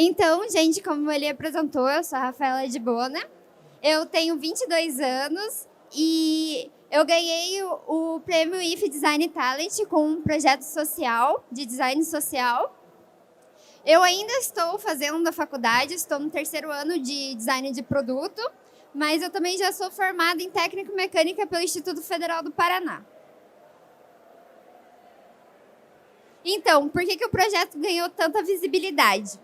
Então, gente, como ele apresentou, eu sou a Rafaela de Bona, eu tenho 22 anos e eu ganhei o prêmio IF Design Talent com um projeto social, de design social. Eu ainda estou fazendo a faculdade, estou no 3º ano de design de produto, mas eu também já sou formada em técnico mecânica pelo Instituto Federal do Paraná. Então, por que o projeto ganhou tanta visibilidade?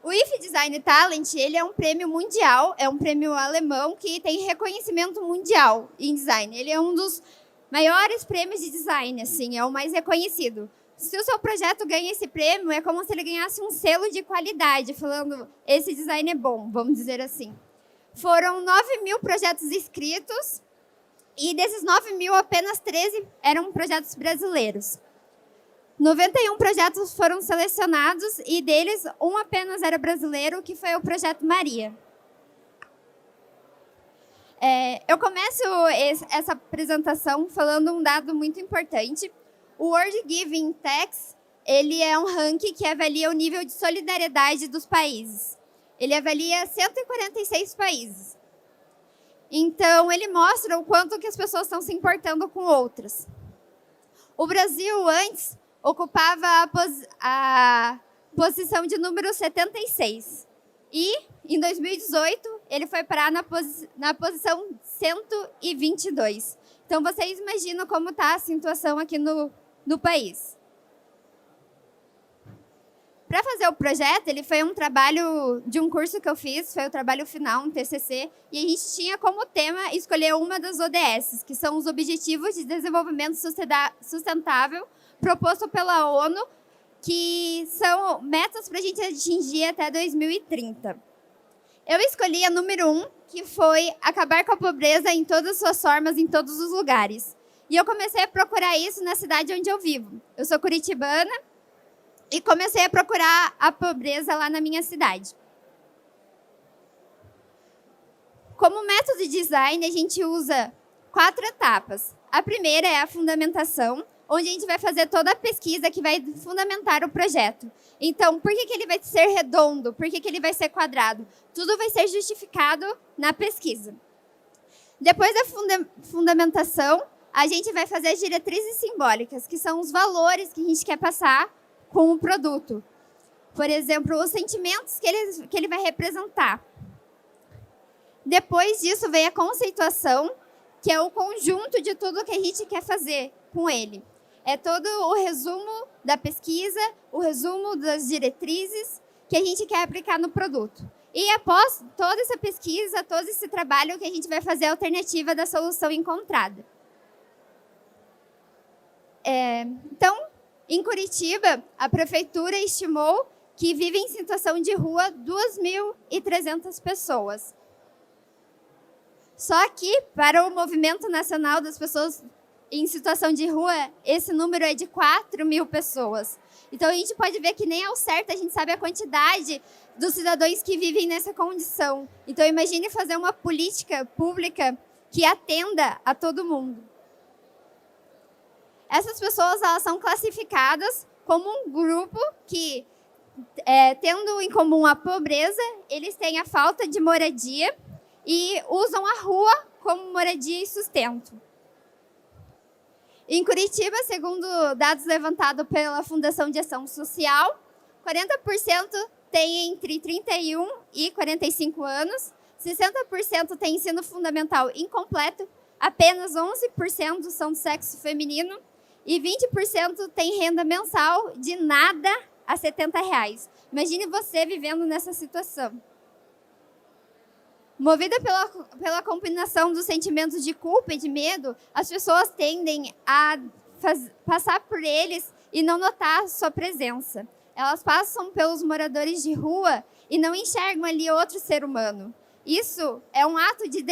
O IF Design Talent, ele é um prêmio mundial, é um prêmio alemão que tem reconhecimento mundial em design. Ele é um dos maiores prêmios de design, assim, é o mais reconhecido. Se o seu projeto ganha esse prêmio, é como se ele ganhasse um selo de qualidade, falando, esse design é bom, vamos dizer assim. Foram 9.000 projetos inscritos e desses 9.000, apenas 13 eram projetos brasileiros. 91 projetos foram selecionados e deles, um apenas era brasileiro, que foi o Projeto Maria. Eu começo essa apresentação falando um dado muito importante. O World Giving Index, ele é um ranking que avalia o nível de solidariedade dos países. Ele avalia 146 países. Então, ele mostra o quanto que as pessoas estão se importando com outras. O Brasil, antes, ocupava a posição de número 76. E, em 2018, ele foi parar na posição 122. Então, vocês imaginam como está a situação aqui no país. Para fazer o projeto, ele foi um trabalho de um curso que eu fiz, foi o trabalho final, um TCC, e a gente tinha como tema escolher uma das ODS, que são os Objetivos de Desenvolvimento Sustentável, proposto pela ONU, que são metas para a gente atingir até 2030. Eu escolhi a número 1, que foi acabar com a pobreza em todas as suas formas, em todos os lugares. E eu comecei a procurar isso na cidade onde eu vivo. Eu sou curitibana e comecei a procurar a pobreza lá na minha cidade. Como método de design, a gente usa 4 etapas. A primeira é a fundamentação, onde a gente vai fazer toda a pesquisa que vai fundamentar o projeto. Então, por que ele vai ser redondo? Por que ele vai ser quadrado? Tudo vai ser justificado na pesquisa. Depois da fundamentação, a gente vai fazer as diretrizes simbólicas, que são os valores que a gente quer passar com o produto. Por exemplo, os sentimentos que ele vai representar. Depois disso, vem a conceituação, que é o conjunto de tudo que a gente quer fazer com ele. É todo o resumo da pesquisa, o resumo das diretrizes que a gente quer aplicar no produto. E após toda essa pesquisa, todo esse trabalho, que a gente vai fazer a alternativa da solução encontrada. Então, em Curitiba, a prefeitura estimou que vivem em situação de rua 2.300 pessoas. Só que, para o Movimento Nacional das Pessoas em Situação de Rua, esse número é de 4.000 pessoas. Então, a gente pode ver que nem ao certo a gente sabe a quantidade dos cidadãos que vivem nessa condição. Então, imagine fazer uma política pública que atenda a todo mundo. Essas pessoas, elas são classificadas como um grupo que, tendo em comum a pobreza, eles têm a falta de moradia e usam a rua como moradia e sustento. Em Curitiba, segundo dados levantados pela Fundação de Ação Social, 40% tem entre 31 e 45 anos, 60% tem ensino fundamental incompleto, apenas 11% são do sexo feminino e 20% tem renda mensal de nada a R$ 70. Imagine você vivendo nessa situação. Movida pela combinação dos sentimentos de culpa e de medo, as pessoas tendem a passar por eles e não notar sua presença. Elas passam pelos moradores de rua e não enxergam ali outro ser humano. Isso é um ato de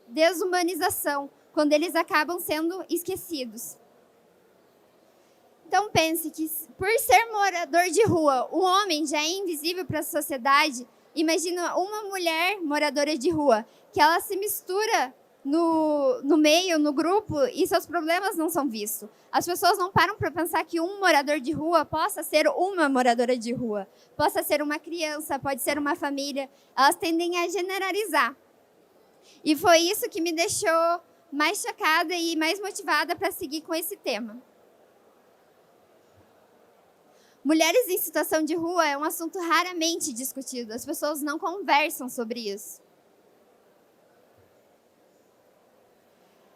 desumanização, quando eles acabam sendo esquecidos. Então pense que, por ser morador de rua, o homem já é invisível para a sociedade. Imagina uma mulher moradora de rua, que ela se mistura no meio, no grupo, e seus problemas não são vistos. As pessoas não param para pensar que um morador de rua possa ser uma moradora de rua, possa ser uma criança, pode ser uma família. Elas tendem a generalizar. E foi isso que me deixou mais chocada e mais motivada para seguir com esse tema. Mulheres em situação de rua é um assunto raramente discutido. As pessoas não conversam sobre isso.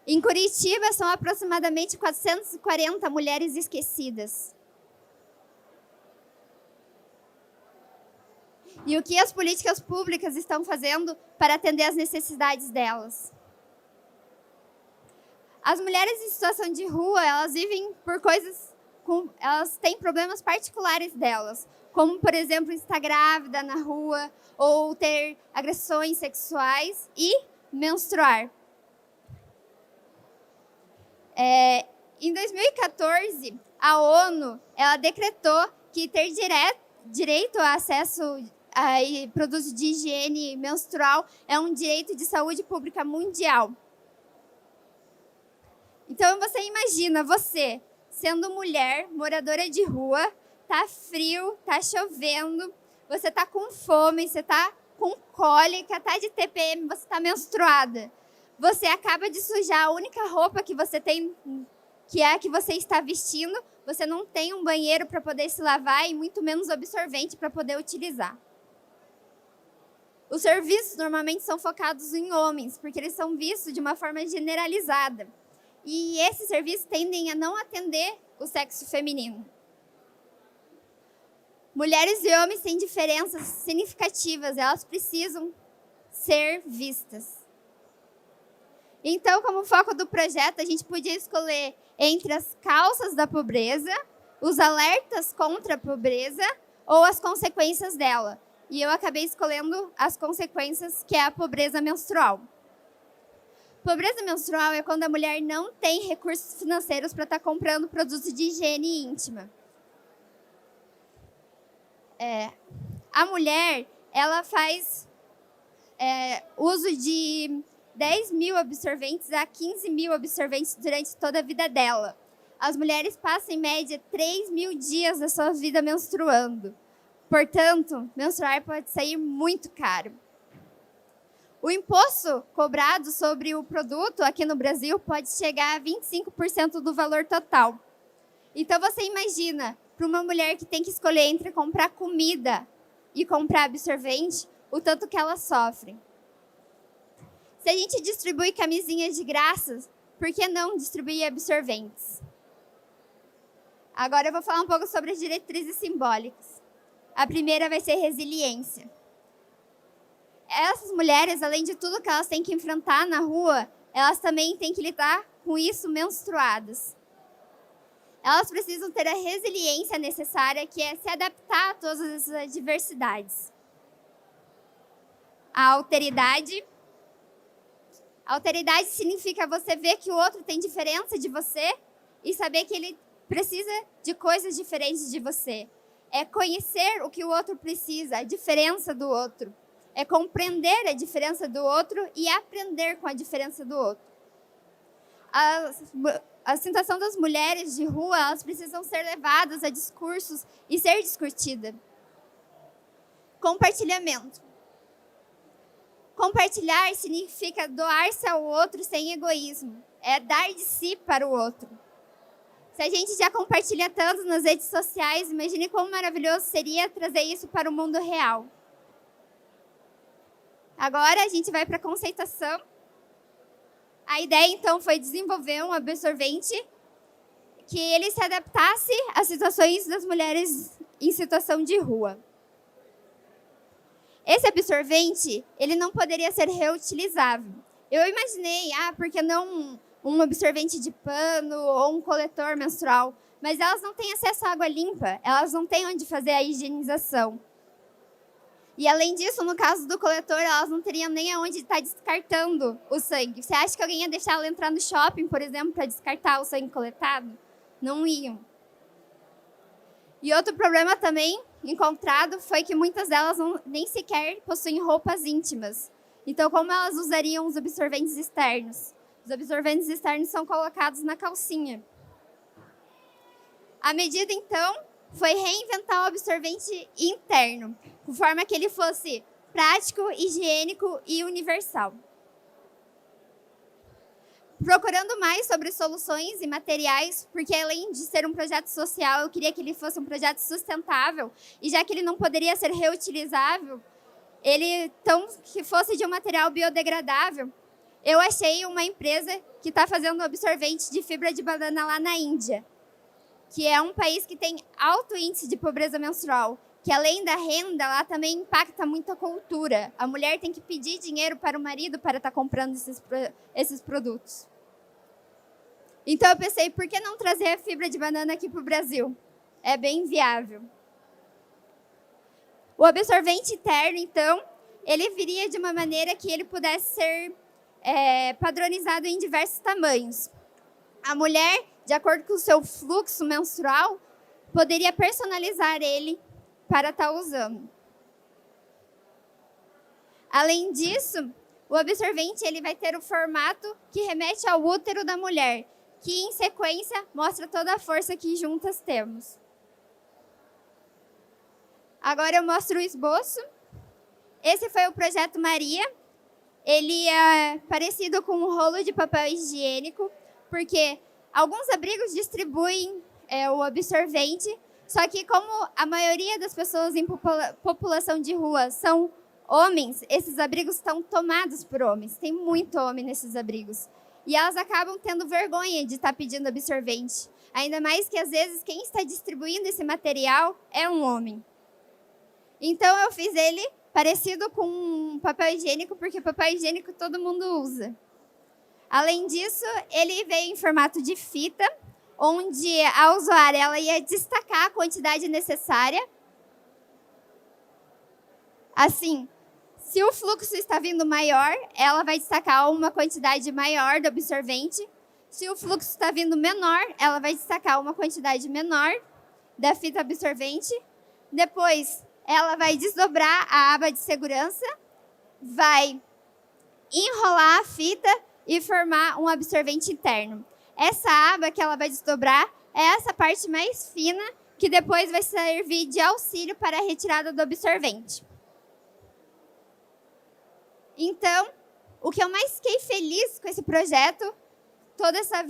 Em Curitiba, são aproximadamente 440 mulheres esquecidas. E o que as políticas públicas estão fazendo para atender às necessidades delas? As mulheres em situação de rua, elas vivem por elas têm problemas particulares delas, como, por exemplo, estar grávida na rua, ou ter agressões sexuais e menstruar. Em 2014, a ONU ela decretou que ter direito a acesso a produtos de higiene menstrual é um direito de saúde pública mundial. Então, você imagina você, sendo mulher, moradora de rua, tá frio, tá chovendo, você tá com fome, você tá com cólica, tá de TPM, você tá menstruada. Você acaba de sujar a única roupa que você tem, que é a que você está vestindo. Você não tem um banheiro para poder se lavar e muito menos absorvente para poder utilizar. Os serviços normalmente são focados em homens, porque eles são vistos de uma forma generalizada. E esses serviços tendem a não atender o sexo feminino. Mulheres e homens têm diferenças significativas, elas precisam ser vistas. Então, como foco do projeto, a gente podia escolher entre as causas da pobreza, os alertas contra a pobreza ou as consequências dela. E eu acabei escolhendo as consequências, que é a pobreza menstrual. Pobreza menstrual é quando a mulher não tem recursos financeiros para estar comprando produtos de higiene íntima. A mulher, ela faz uso de 10 mil absorventes a 15 mil absorventes durante toda a vida dela. As mulheres passam, em média, 3 mil dias da sua vida menstruando. Portanto, menstruar pode sair muito caro. O imposto cobrado sobre o produto aqui no Brasil pode chegar a 25% do valor total. Então, você imagina, para uma mulher que tem que escolher entre comprar comida e comprar absorvente, o tanto que ela sofre. Se a gente distribui camisinhas de graça, por que não distribuir absorventes? Agora eu vou falar um pouco sobre as diretrizes simbólicas. A primeira vai ser resiliência. Essas mulheres, além de tudo que elas têm que enfrentar na rua, elas também têm que lidar com isso menstruadas. Elas precisam ter a resiliência necessária, que é se adaptar a todas essas adversidades. A alteridade. Alteridade significa você ver que o outro tem diferença de você e saber que ele precisa de coisas diferentes de você. É conhecer o que o outro precisa, a diferença do outro. É compreender a diferença do outro e aprender com a diferença do outro. A situação das mulheres de rua, elas precisam ser levadas a discursos e ser discutida. Compartilhamento. Compartilhar significa doar-se ao outro sem egoísmo. É dar de si para o outro. Se a gente já compartilha tanto nas redes sociais, imagine como maravilhoso seria trazer isso para o mundo real. Agora a gente vai para a conceituação. A ideia, então, foi desenvolver um absorvente que ele se adaptasse às situações das mulheres em situação de rua. Esse absorvente, ele não poderia ser reutilizável. Eu imaginei, por que não um absorvente de pano ou um coletor menstrual? Mas elas não têm acesso à água limpa, elas não têm onde fazer a higienização. E além disso, no caso do coletor, elas não teriam nem aonde estar descartando o sangue. Você acha que alguém ia deixar ela entrar no shopping, por exemplo, para descartar o sangue coletado? Não iam. E outro problema também encontrado foi que muitas delas nem sequer possuem roupas íntimas. Então, como elas usariam os absorventes externos? Os absorventes externos são colocados na calcinha. A medida, então, foi reinventar o absorvente interno, de forma que ele fosse prático, higiênico e universal. Procurando mais sobre soluções e materiais, porque além de ser um projeto social, eu queria que ele fosse um projeto sustentável, e já que ele não poderia ser reutilizável, ele que fosse de um material biodegradável, eu achei uma empresa que está fazendo absorvente de fibra de banana lá na Índia, que é um país que tem alto índice de pobreza menstrual, que além da renda, lá também impacta muito a cultura. A mulher tem que pedir dinheiro para o marido para estar comprando esses produtos. Então eu pensei, por que não trazer a fibra de banana aqui para o Brasil? É bem viável. O absorvente interno, então, ele viria de uma maneira que ele pudesse ser padronizado em diversos tamanhos. A mulher, de acordo com o seu fluxo menstrual, poderia personalizar ele para estar usando. Além disso, o absorvente ele vai ter o formato que remete ao útero da mulher, que em sequência mostra toda a força que juntas temos. Agora eu mostro o esboço. Esse foi o projeto Maria. Ele é parecido com um rolo de papel higiênico, porque alguns abrigos distribuem o absorvente, só que como a maioria das pessoas em população de rua são homens, esses abrigos estão tomados por homens. Tem muito homem nesses abrigos. E elas acabam tendo vergonha de estar pedindo absorvente. Ainda mais que, às vezes, quem está distribuindo esse material é um homem. Então, eu fiz ele parecido com um papel higiênico, porque papel higiênico todo mundo usa. Além disso, ele veio em formato de fita, onde a usuária ela ia destacar a quantidade necessária. Assim, se o fluxo está vindo maior, ela vai destacar uma quantidade maior do absorvente. Se o fluxo está vindo menor, ela vai destacar uma quantidade menor da fita absorvente. Depois, ela vai desdobrar a aba de segurança, vai enrolar a fita e formar um absorvente interno. Essa aba que ela vai desdobrar é essa parte mais fina, que depois vai servir de auxílio para a retirada do absorvente. Então, o que eu mais fiquei feliz com esse projeto, toda essa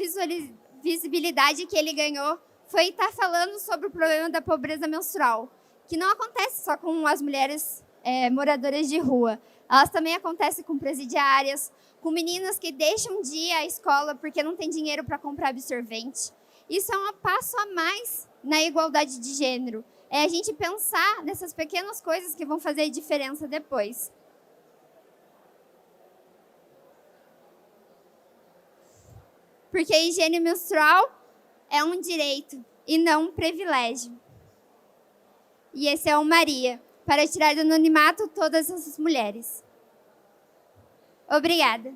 visibilidade que ele ganhou, foi estar falando sobre o problema da pobreza menstrual, que não acontece só com as mulheres moradoras de rua. Elas também acontecem com presidiárias, com meninas que deixam de ir à escola porque não tem dinheiro para comprar absorvente. Isso é um passo a mais na igualdade de gênero. É a gente pensar nessas pequenas coisas que vão fazer diferença depois. Porque a higiene menstrual é um direito e não um privilégio. E esse é o Maria, para tirar do anonimato todas essas mulheres. Obrigada.